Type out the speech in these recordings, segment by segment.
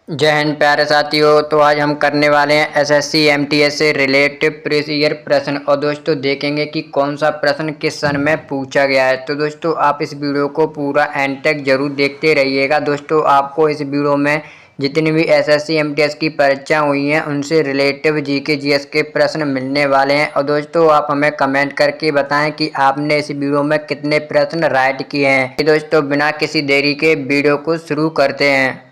जय हिंद प्यारे साथियों। तो आज हम करने वाले हैं एसएससी एमटीएस से रिलेटेड प्रीवियस ईयर प्रश्न और दोस्तों देखेंगे कि कौन सा प्रश्न किस सन में पूछा गया है। तो दोस्तों आप इस वीडियो को पूरा एंड तक जरूर देखते रहिएगा। दोस्तों आपको इस वीडियो में जितनी भी एसएससी एमटीएस की परीक्षा हुई हैं उनसे रिलेटिव जीके जीएस के प्रश्न मिलने वाले हैं। और दोस्तों आप हमें कमेंट करके बताएं कि आपने इस वीडियो में कितने प्रश्न राइट किए हैं। दोस्तों बिना किसी देरी के वीडियो को शुरू करते हैं।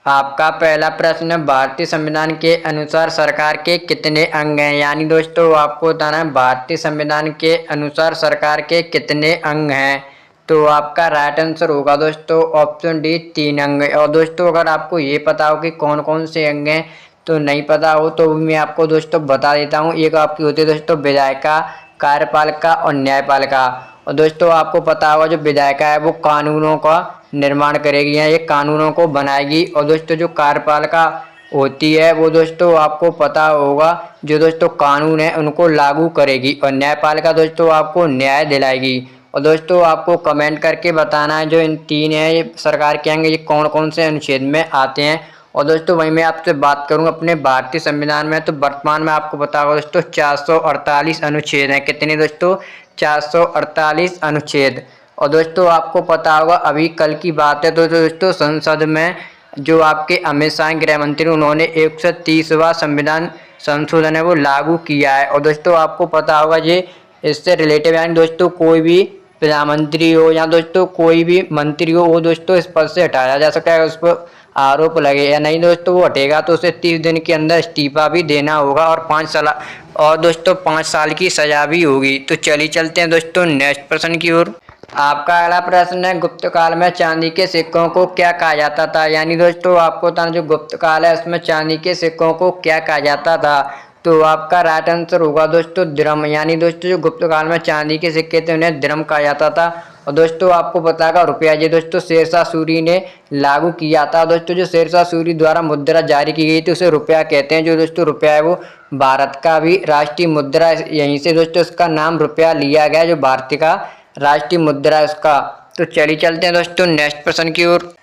आपका पहला प्रश्न, भारतीय संविधान के अनुसार सरकार के कितने अंग हैं। यानी दोस्तों आपको बताना है भारतीय संविधान के अनुसार सरकार के कितने अंग हैं। तो आपका राइट आंसर होगा दोस्तों ऑप्शन डी 3 अंग। और दोस्तों अगर आपको ये पता हो कि कौन कौन से अंग हैं तो नहीं पता हो तो मैं आपको दोस्तों बता देता हूँ। एक आपकी होती है दोस्तों विधायिका, कार्यपालिका और न्यायपालिका। और दोस्तों आपको पता होगा जो विधायिका है वो कानूनों का निर्माण करेगी या ये कानूनों को बनाएगी। और दोस्तों जो कार्यपालिका होती है वो दोस्तों आपको पता होगा जो दोस्तों कानून है उनको लागू करेगी। और न्यायपालिका दोस्तों आपको न्याय दिलाएगी। और दोस्तों आपको कमेंट करके बताना है जो इन तीन है ये सरकार के अंग ये कौन कौन से अनुच्छेद में आते हैं। और दोस्तों वहीं मैं आपसे बात करूं अपने भारतीय संविधान में तो वर्तमान में आपको पता होगा दोस्तों 448 अनुच्छेद हैं। कितने दोस्तों 448 अनुच्छेद। और दोस्तों आपको पता होगा अभी कल की बात है तो दोस्तों संसद में जो आपके अमित शाह गृह मंत्री उन्होंने 130वां संविधान संशोधन है वो लागू किया है। और दोस्तों आपको पता होगा ये इससे रिलेटेड यानी दोस्तों कोई भी प्रधानमंत्री हो या दोस्तों कोई भी मंत्री हो वो दोस्तों इस पद से हटाया जा सकता है। उस पर आरोप लगे या नहीं दोस्तों वो हटेगा तो उसे 30 दिन के अंदर इस्तीफा भी देना होगा और 5 साल की सजा भी होगी। तो चलिए चलते हैं दोस्तों नेक्स्ट प्रश्न की ओर। आपका अगला प्रश्न है गुप्त काल में चांदी के सिक्कों को क्या कहा जाता था। यानी दोस्तों आपको बताना जो गुप्त काल है उसमें चांदी के सिक्कों को क्या कहा जाता था। तो आपका राइट आंसर होगा दोस्तों द्रम। यानी दोस्तों जो गुप्त काल में चांदी के सिक्के थे उन्हें द्रम कहा जाता था। और दोस्तों आपको पता होगा रुपया ये दोस्तों शेरशाह सूरी ने लागू किया था। दोस्तों जो शेरशाह सूरी द्वारा मुद्रा जारी की गई थी उसे रुपया कहते हैं। जो दोस्तों रुपया है वो भारत का भी राष्ट्रीय मुद्रा, यहीं से दोस्तों इसका नाम रुपया लिया गया जो भारत का राष्ट्रीय मुद्रा है उसका। तो चलिए चलते हैं दोस्तों नेक्स्ट प्रश्न की ओर।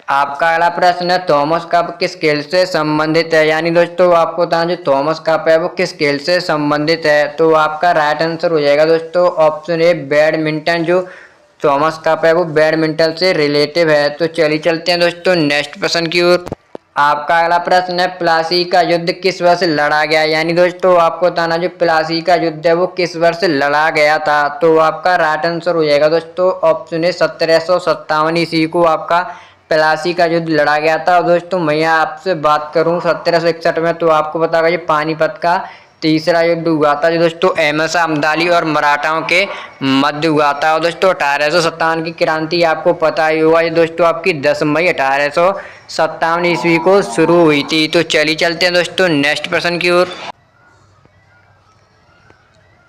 आपका अगला प्रश्न है थॉमस कप किस खेल से संबंधित है। यानी दोस्तों आपको बताना जो थॉमस कप है वो किस खेल से संबंधित है। तो आपका राइट आंसर हो जाएगा दोस्तों ऑप्शन ए बैडमिंटन। जो थॉमस कप है वो बैडमिंटन से रिलेटिव है। तो चलिए चलते हैं दोस्तों नेक्स्ट प्रश्न की ओर। आपका अगला प्रश्न है प्लासी का युद्ध किस वर्ष लड़ा गया। यानी दोस्तों आपको बताना जो प्लासी का युद्ध है वो किस वर्ष लड़ा गया था। तो आपका राइट आंसर हो जाएगा दोस्तों ऑप्शन ए 1757 ईस्वी को आपका प्लासी का युद्ध लड़ा गया था। और दोस्तों मैं आपसे बात करूं 1761 में तो आपको पता होगा ये पानीपत का तीसरा युद्ध हुआ था जो दोस्तों अहमद शाह अब्दाली और मराठाओं के मध्य हुआ था। और दोस्तों 1857 की क्रांति आपको पता ही होगा ये दोस्तों आपकी 10 मई 1857 ईस्वी को शुरू हुई थी। तो चलिए चलते हैं दोस्तों नेक्स्ट प्रश्न की ओर।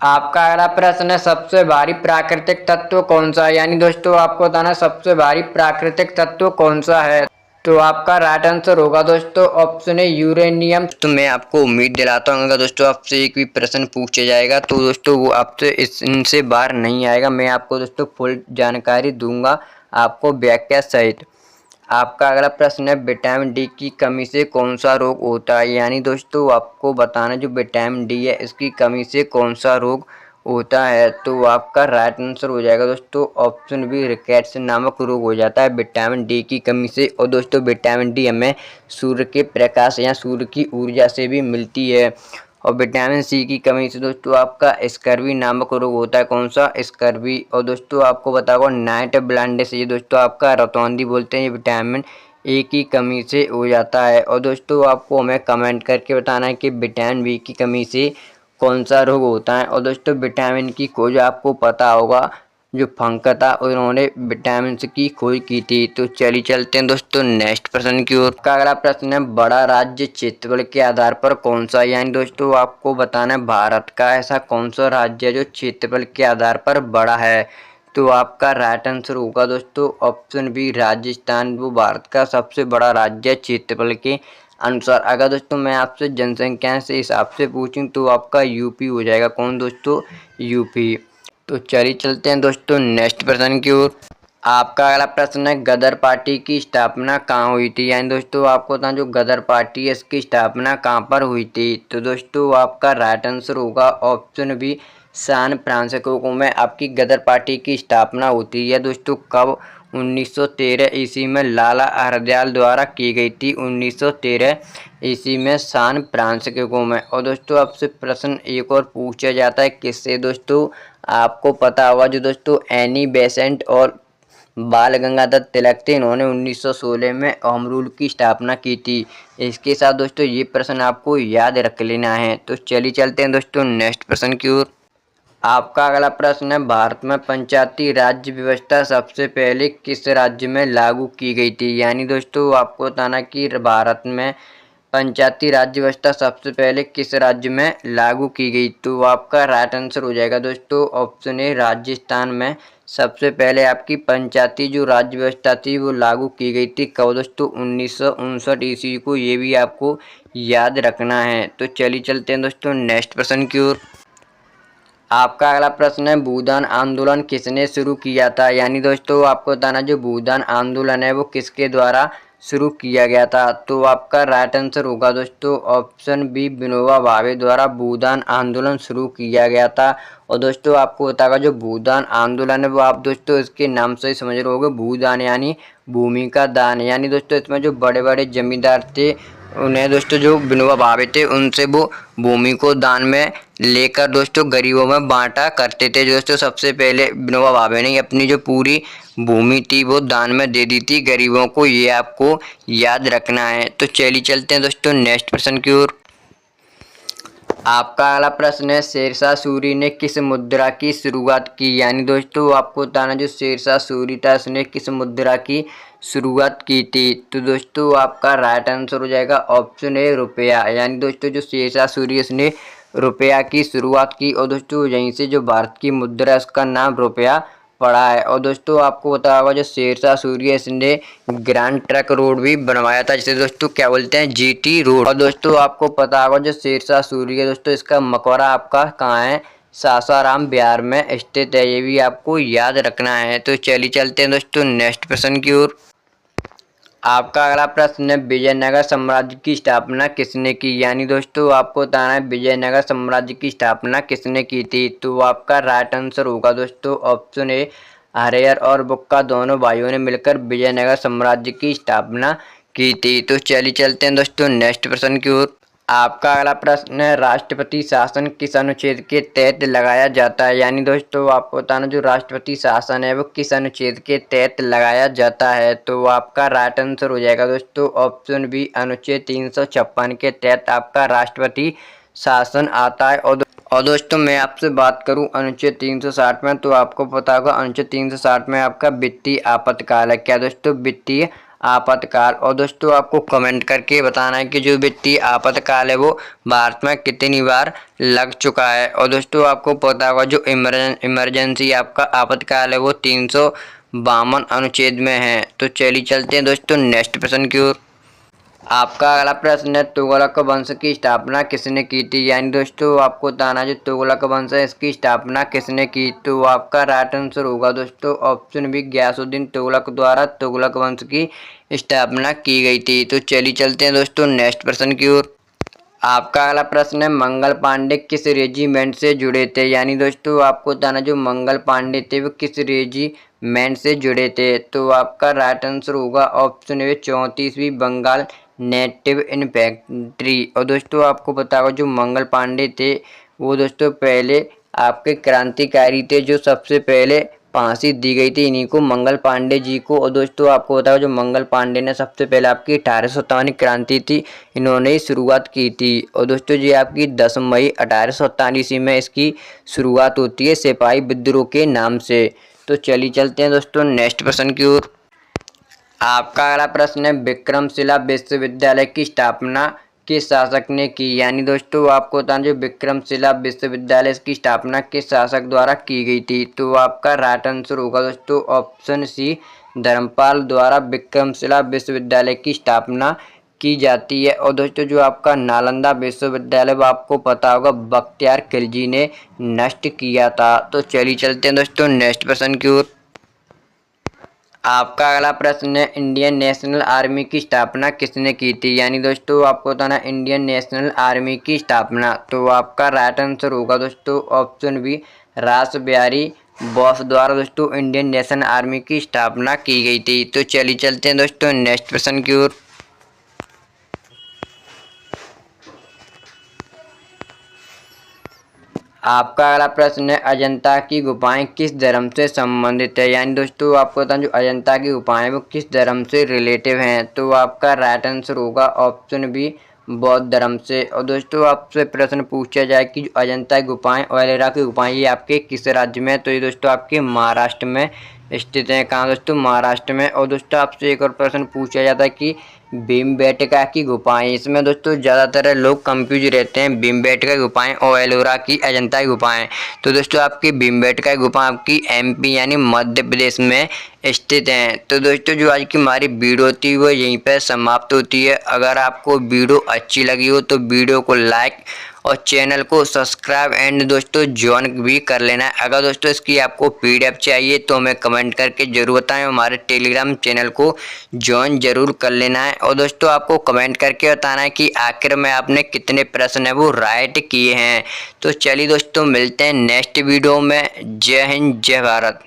आपका अगला प्रश्न है सबसे भारी प्राकृतिक तत्व कौन सा है। यानी दोस्तों आपको बताना सबसे भारी प्राकृतिक तत्व कौन सा है। तो आपका राइट आंसर होगा दोस्तों ऑप्शन है यूरेनियम। तो मैं आपको उम्मीद दिलाता हूँ अगर दोस्तों आपसे एक भी प्रश्न पूछा जाएगा तो दोस्तों वो आपसे इनसे बाहर नहीं आएगा। मैं आपको दोस्तों फुल जानकारी दूंगा आपको व्याख्या सहित। आपका अगला प्रश्न है विटामिन डी की कमी से कौन सा रोग होता है। यानी दोस्तों आपको बताना जो विटामिन डी है इसकी कमी से कौन सा रोग होता है। तो आपका राइट आंसर हो जाएगा दोस्तों ऑप्शन बी रिकेट्स नामक रोग हो जाता है विटामिन डी की कमी से। और दोस्तों विटामिन डी हमें सूर्य के प्रकाश या सूर्य की ऊर्जा से भी मिलती है। और विटामिन सी की कमी से दोस्तों आपका स्कर्वी नामक रोग होता है। कौन सा स्कर्वी। और दोस्तों आपको पता होगा नाइट ब्लाइंडनेस ये दोस्तों आपका रतौंधी बोलते हैं ये विटामिन ए की कमी से हो जाता है। और दोस्तों आपको हमें कमेंट करके बताना है कि विटामिन बी की कमी से कौन सा रोग होता है। और दोस्तों विटामिन की खोज आपको पता होगा जो फंक था उन्होंने विटामिन की खोज की थी। तो चलिए चलते हैं दोस्तों नेक्स्ट प्रश्न की ओर। का अगला प्रश्न है बड़ा राज्य क्षेत्रफल के आधार पर कौन सा। यानी दोस्तों आपको बताना है भारत का ऐसा कौन सा राज्य है जो क्षेत्रफल के आधार पर बड़ा है। तो आपका राइट आंसर होगा दोस्तों ऑप्शन बी राजस्थान। वो भारत का सबसे बड़ा राज्य है क्षेत्रफल के अनुसार। अगर दोस्तों मैं आपसे जनसंख्या से हिसाब से पूछूं तो आपका यूपी हो जाएगा। कौन दोस्तों यूपी। तो चलिए चलते हैं दोस्तों नेक्स्ट प्रश्न की ओर। आपका अगला प्रश्न है गदर पार्टी की स्थापना कहाँ हुई थी। यानी दोस्तों आपको बता जो गदर पार्टी है इसकी स्थापना कहाँ पर हुई थी। तो दोस्तों आपका राइट आंसर होगा ऑप्शन बी, सैन फ्रांसिस्को में आपकी गदर पार्टी की स्थापना होती है। दोस्तों कब? 1913 ईस्वी में लाला हरदयाल द्वारा की गई थी। 1913 ईस्वी में सैन फ्रांसिस्को में। और दोस्तों आपसे प्रश्न एक और पूछा जाता है किससे। दोस्तों आपको पता होगा जो दोस्तों एनी बेसेंट और बाल गंगाधर तिलक थे, इन्होंने 1916 में होम रूल की स्थापना की थी। इसके साथ दोस्तों ये प्रश्न आपको याद रख लेना है। तो चलिए चलते हैं दोस्तों नेक्स्ट प्रश्न की ओर। आपका अगला प्रश्न है भारत में पंचायती राज्य व्यवस्था सबसे पहले किस राज्य में लागू की गई थी। यानी दोस्तों आपको बताना कि भारत में पंचायती राज्य व्यवस्था सबसे पहले किस राज्य में लागू की गई। तो आपका राइट आंसर हो जाएगा दोस्तों ऑप्शन ए, राजस्थान में सबसे पहले आपकी पंचायती जो राज्य व्यवस्था थी वो लागू की गई थी। कब दोस्तों? 1959 ईस्वी को। ये भी आपको याद रखना है। तो चलिए चलते हैं दोस्तों नेक्स्ट प्रश्न की ओर। आपका अगला प्रश्न है भूदान आंदोलन किसने शुरू किया था। यानी दोस्तों आपको बताना जो भूदान आंदोलन है वो किसके द्वारा शुरू किया गया था। तो आपका राइट आंसर होगा दोस्तों ऑप्शन बी, विनोबा भावे द्वारा भूदान आंदोलन शुरू किया गया था। और दोस्तों आपको बताएगा जो भूदान आंदोलन है वो आप दोस्तों इसके नाम से ही समझ रहे होगे, भूदान यानी भूमि का दान। यानी दोस्तों इसमें जो बड़े बड़े जमींदार थे उन्हें दोस्तों जो विनोबा भावे थे उनसे वो भूमि को दान में लेकर दोस्तों गरीबों में बांटा करते थे। दोस्तों सबसे पहले विनोबा भावे ने अपनी जो पूरी भूमि थी वो दान में दे दी थी गरीबों को। ये आपको याद रखना है। तो चलिए चलते हैं दोस्तों नेक्स्ट प्रश्न की ओर। आपका अगला प्रश्न है शेरशाह सूरी ने किस मुद्रा की शुरुआत की। यानी दोस्तों आपको बताना जो शेरशाह सूरी था उसने किस मुद्रा की शुरुआत की थी। तो दोस्तों आपका राइट आंसर हो जाएगा ऑप्शन ए, रुपया। यानी दोस्तों जो शेरशाह सूरी उसने रुपया की शुरुआत की और दोस्तों यहीं से जो भारत की मुद्रा है उसका नाम रुपया पड़ा है। और दोस्तों आपको पता होगा जो शेरशाह सूरी इसने ग्रैंड ट्रक रोड भी बनवाया था जिसे दोस्तों क्या बोलते हैं, जीटी रोड। और दोस्तों आपको पता होगा जो शेरशाह सूरी है दोस्तों इसका मकबरा आपका कहाँ है, सासाराम बिहार में स्थित है। ये भी आपको याद रखना है। तो चलिए चलते हैं दोस्तों नेक्स्ट प्रश्न की ओर। आपका अगला प्रश्न है विजयनगर साम्राज्य की स्थापना किसने की। यानी दोस्तों आपको बताना है विजयनगर साम्राज्य की स्थापना किसने की थी। तो आपका राइट आंसर होगा दोस्तों ऑप्शन ए, हरिहर और बुक्का दोनों भाइयों ने मिलकर विजयनगर साम्राज्य की स्थापना की थी। तो चलिए चलते हैं दोस्तों नेक्स्ट प्रश्न की ओर। आपका अगला प्रश्न है राष्ट्रपति शासन किस अनुच्छेद के तहत लगाया जाता है। यानी दोस्तों आपको बताना जो राष्ट्रपति शासन है वो किस अनुच्छेद के तहत लगाया जाता है। तो आपका राइट आंसर हो जाएगा दोस्तों ऑप्शन बी, अनुच्छेद 356 के तहत आपका राष्ट्रपति शासन आता है। और दोस्तों मैं आपसे बात करूं अनुच्छेद 360 में, तो आपको पता होगा अनुच्छेद 360 में आपका वित्तीय आपातकाल है। क्या दोस्तों? वित्तीय आपातकाल। और दोस्तों आपको कमेंट करके बताना है कि जो वित्तीय आपातकाल है वो भारत में कितनी बार लग चुका है। और दोस्तों आपको पता होगा जो इमरजेंसी आपका आपातकाल है वो 352 अनुच्छेद में है। तो चलिए चलते हैं दोस्तों नेक्स्ट प्रश्न की ओर। आपका अगला प्रश्न है तुगलक वंश की स्थापना किसने की थी। यानी दोस्तों आपको बताना जो तुगलक वंश है इसकी स्थापना किसने की। तो आपका राइट आंसर होगा दोस्तों ऑप्शन बी, गयासुद्दीन तुगलक द्वारा तुगलक वंश की स्थापना की गई थी। तो चलिए चलते हैं दोस्तों नेक्स्ट प्रश्न की ओर। आपका अगला प्रश्न है मंगल पांडे किस रेजिमेंट से जुड़े थे। यानी दोस्तों आपको बताना जो मंगल पांडे थे वो किस रेजिमेंट से जुड़े थे। तो आपका राइट आंसर होगा ऑप्शन ए, 34वीं बंगाल नेटिव इन्फेंट्री। और दोस्तों आपको पता होगा जो मंगल पांडे थे वो दोस्तों पहले आपके क्रांतिकारी थे, जो सबसे पहले फांसी दी गई थी इन्हीं को, मंगल पांडे जी को। और दोस्तों आपको पता होगा जो मंगल पांडे ने सबसे पहले आपकी 1857 क्रांति थी इन्होंने ही शुरुआत की थी। और दोस्तों ये आपकी 10 मई 1847 ईस्वी में इसकी शुरुआत होती है सिपाही विद्रोह के नाम से। तो चलिए चलते हैं दोस्तों नेक्स्ट प्रश्न की ओर। आपका अगला प्रश्न है विक्रमशिला विश्वविद्यालय की स्थापना किस शासक ने की। यानी दोस्तों आपको बता जो विक्रमशिला विश्वविद्यालय की स्थापना किस शासक द्वारा की गई थी। तो आपका राइट आंसर होगा दोस्तों ऑप्शन सी, धर्मपाल द्वारा विक्रमशिला विश्वविद्यालय की स्थापना की जाती है। और दोस्तों जो आपका नालंदा विश्वविद्यालय वो आपको पता होगा बख्तियार खिलजी ने नष्ट किया था। तो चलिए चलते हैं दोस्तों नेक्स्ट प्रश्न की ओर। आपका अगला प्रश्न है, इंडियन नेशनल आर्मी की स्थापना किसने की थी? यानी दोस्तों आपको बताना इंडियन नेशनल आर्मी की स्थापना। तो आपका राइट आंसर होगा दोस्तों ऑप्शन बी, रास बिहारी बोस द्वारा दोस्तों इंडियन नेशनल आर्मी की स्थापना की गई थी। तो चलिए चलते हैं दोस्तों नेक्स्ट प्रश्न की ओर। आपका अगला प्रश्न है, अजंता की गुफाएं किस धर्म से संबंधित है? यानी दोस्तों आपको बताऊं जो अजंता की गुफाएं वो किस धर्म से रिलेटिव हैं? तो आपका राइट आंसर होगा ऑप्शन बी, बौद्ध धर्म से। और दोस्तों आपसे प्रश्न पूछा जाए कि जो अजंता की गुफाएं और एलोरा की गुफाएं ये आपके किस राज्य में है? तो ये दोस्तों आपके महाराष्ट्र में स्थित है। कहाँ दोस्तों? महाराष्ट्र में। और दोस्तों आपसे एक और प्रश्न पूछा जाता है कि भीमबेटका की गुफाएं, इसमें दोस्तों ज़्यादातर लोग कंफ्यूज रहते हैं भीमबेटका की गुफाएं और एलोरा की अजंता की गुफाएं। तो दोस्तों आपकी भीमबेटका की गुफा आपकी एमपी यानी मध्य प्रदेश में स्थित हैं। तो दोस्तों जो आज की हमारी वीडियो थी वो यहीं पर समाप्त होती है। अगर आपको वीडियो अच्छी लगी हो तो वीडियो को लाइक और चैनल को सब्सक्राइब एंड दोस्तों ज्वाइन भी कर लेना है। अगर दोस्तों इसकी आपको पीडीएफ चाहिए तो हमें कमेंट करके जरूर बताएं। हमारे टेलीग्राम चैनल को ज्वाइन जरूर कर लेना है। और दोस्तों आपको कमेंट करके बताना है कि आखिर में आपने कितने प्रश्न है वो राइट किए हैं। तो चलिए दोस्तों मिलते हैं नेक्स्ट वीडियो में। जय हिंद जय भारत।